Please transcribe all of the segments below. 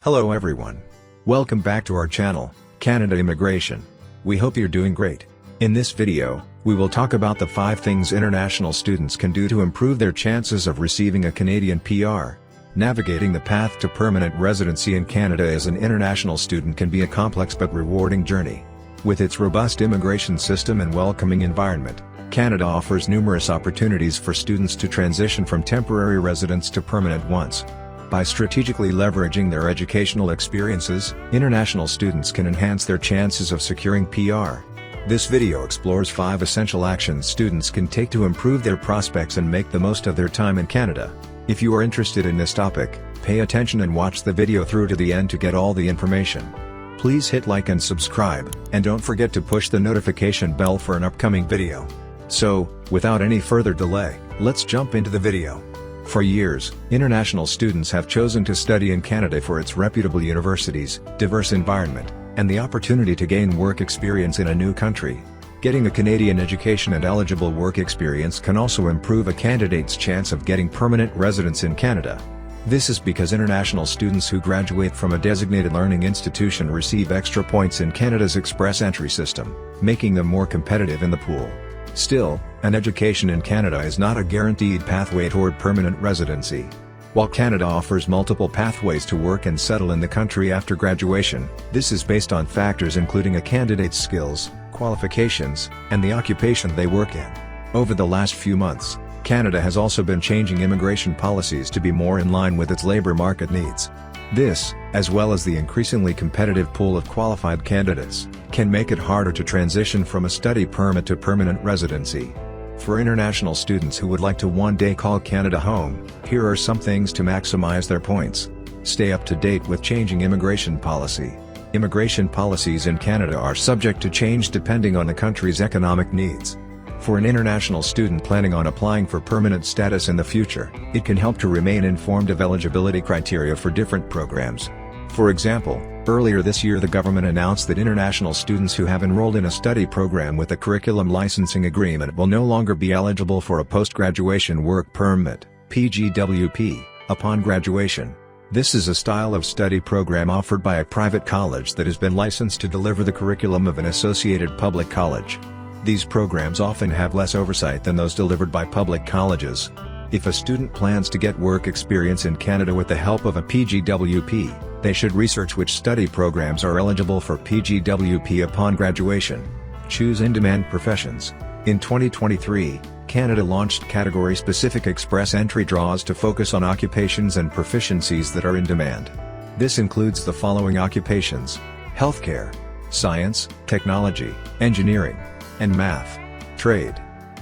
Hello everyone. Welcome back to our channel, Canada Immigration. We hope you're doing great. In this video, we will talk about the 5 things international students can do to improve their chances of receiving a Canadian PR. Navigating the path to permanent residency in Canada as an international student can be a complex but rewarding journey. With its robust immigration system and welcoming environment, Canada offers numerous opportunities for students to transition from temporary residents to permanent ones. By strategically leveraging their educational experiences, international students can enhance their chances of securing PR. This video explores 5 essential actions students can take to improve their prospects and make the most of their time in Canada. If you are interested in this topic, pay attention and watch the video through to the end to get all the information. Please hit like and subscribe, and don't forget to push the notification bell for an upcoming video. So, without any further delay, let's jump into the video. For years, international students have chosen to study in Canada for its reputable universities, diverse environment, and the opportunity to gain work experience in a new country. Getting a Canadian education and eligible work experience can also improve a candidate's chance of getting permanent residence in Canada. This is because international students who graduate from a designated learning institution receive extra points in Canada's express entry system, making them more competitive in the pool. Still, an education in Canada is not a guaranteed pathway toward permanent residency. While Canada offers multiple pathways to work and settle in the country after graduation, this is based on factors including a candidate's skills, qualifications, and the occupation they work in. Over the last few months, Canada has also been changing immigration policies to be more in line with its labor market needs. This, as well as the increasingly competitive pool of qualified candidates, can make it harder to transition from a study permit to permanent residency. For international students who would like to one day call Canada home, here are some things to maximize their points. Stay up to date with changing immigration policy. Immigration policies in Canada are subject to change depending on the country's economic needs. For an international student planning on applying for permanent status in the future, it can help to remain informed of eligibility criteria for different programs. For example, earlier this year the government announced that international students who have enrolled in a study program with a curriculum licensing agreement will no longer be eligible for a post-graduation work permit (PGWP) upon graduation. This is a style of study program offered by a private college that has been licensed to deliver the curriculum of an associated public college. These programs often have less oversight than those delivered by public colleges. If a student plans to get work experience in Canada with the help of a PGWP, they should research which study programs are eligible for PGWP upon graduation. Choose in-demand professions. In 2023, Canada launched category-specific express entry draws to focus on occupations and proficiencies that are in demand. This includes the following occupations: healthcare, science, technology, engineering, and math, trade,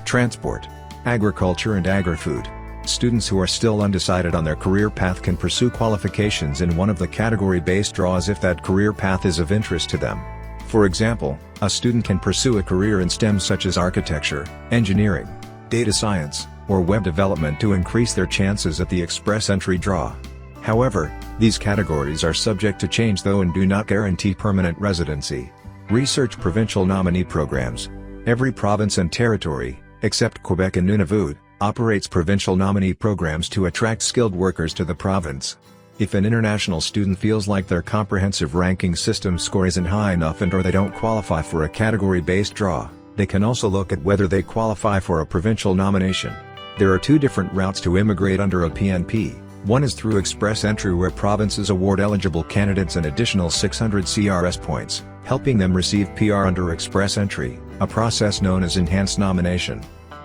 transport, agriculture and agri-food. Students who are still undecided on their career path can pursue qualifications in one of the category-based draws if that career path is of interest to them. For example, a student can pursue a career in STEM such as architecture, engineering, data science, or web development to increase their chances at the express entry draw. However, these categories are subject to change though and do not guarantee permanent residency. Research Provincial Nominee Programs. Every province and territory, except Quebec and Nunavut, operates provincial nominee programs to attract skilled workers to the province. If an international student feels like their comprehensive ranking system score isn't high enough and/or they don't qualify for a category-based draw, they can also look at whether they qualify for a provincial nomination. There are 2 different routes to immigrate under a PNP. One is through express entry where provinces award eligible candidates an additional 600 CRS points, helping them receive PR under express entry, a process known as enhanced nomination.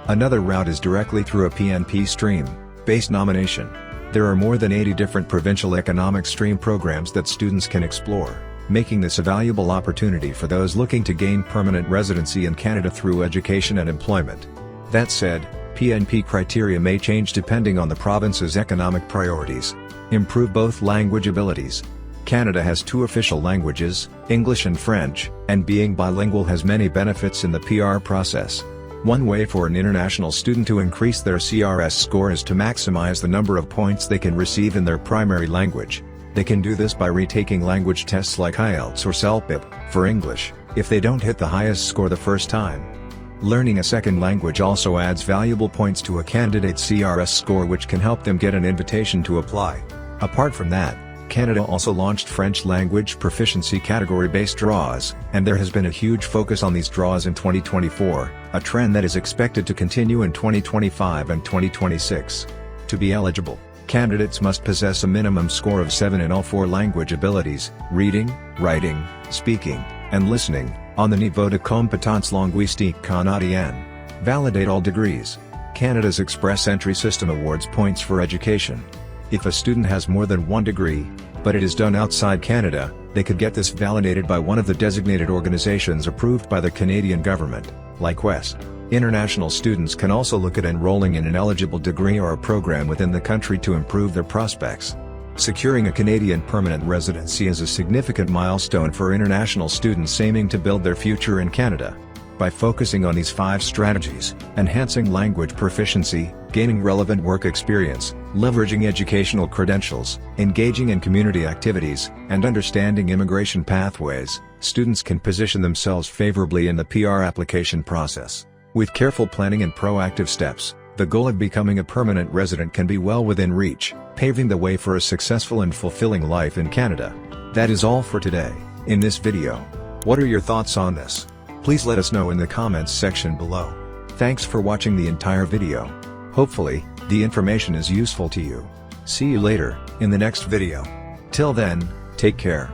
Another route is directly through a PNP stream-based nomination. There are more than 80 different provincial economic stream programs that students can explore, making this a valuable opportunity for those looking to gain permanent residency in Canada through education and employment. That said, PNP criteria may change depending on the province's economic priorities. Improve both language abilities. Canada has 2 official languages, English and French, and being bilingual has many benefits in the PR process. One way for an international student to increase their CRS score is to maximize the number of points they can receive in their primary language. They can do this by retaking language tests like IELTS or CELPIP, for English, if they don't hit the highest score the first time. Learning a second language also adds valuable points to a candidate's CRS score which can help them get an invitation to apply. Apart from that, Canada also launched French language proficiency category-based draws, and there has been a huge focus on these draws in 2024, a trend that is expected to continue in 2025 and 2026. To be eligible, candidates must possess a minimum score of 7 in all 4 language abilities: reading, writing, speaking, and listening, on the Niveau de compétence linguistique canadienne. Validate all degrees. Canada's Express Entry System awards points for education. If a student has more than 1 degree, but it is done outside Canada, they could get this validated by one of the designated organizations approved by the Canadian government, like WES. International students can also look at enrolling in an eligible degree or a program within the country to improve their prospects. Securing a Canadian permanent residency is a significant milestone for international students aiming to build their future in Canada. By focusing on these 5 strategies, enhancing language proficiency, gaining relevant work experience, leveraging educational credentials, engaging in community activities, and understanding immigration pathways, students can position themselves favorably in the PR application process. With careful planning and proactive steps, the goal of becoming a permanent resident can be well within reach, paving the way for a successful and fulfilling life in Canada. That is all for today. In this video, what are your thoughts on this? Please let us know in the comments section below. Thanks for watching the entire video. Hopefully, the information is useful to you. See you later, in the next video. Till then, take care.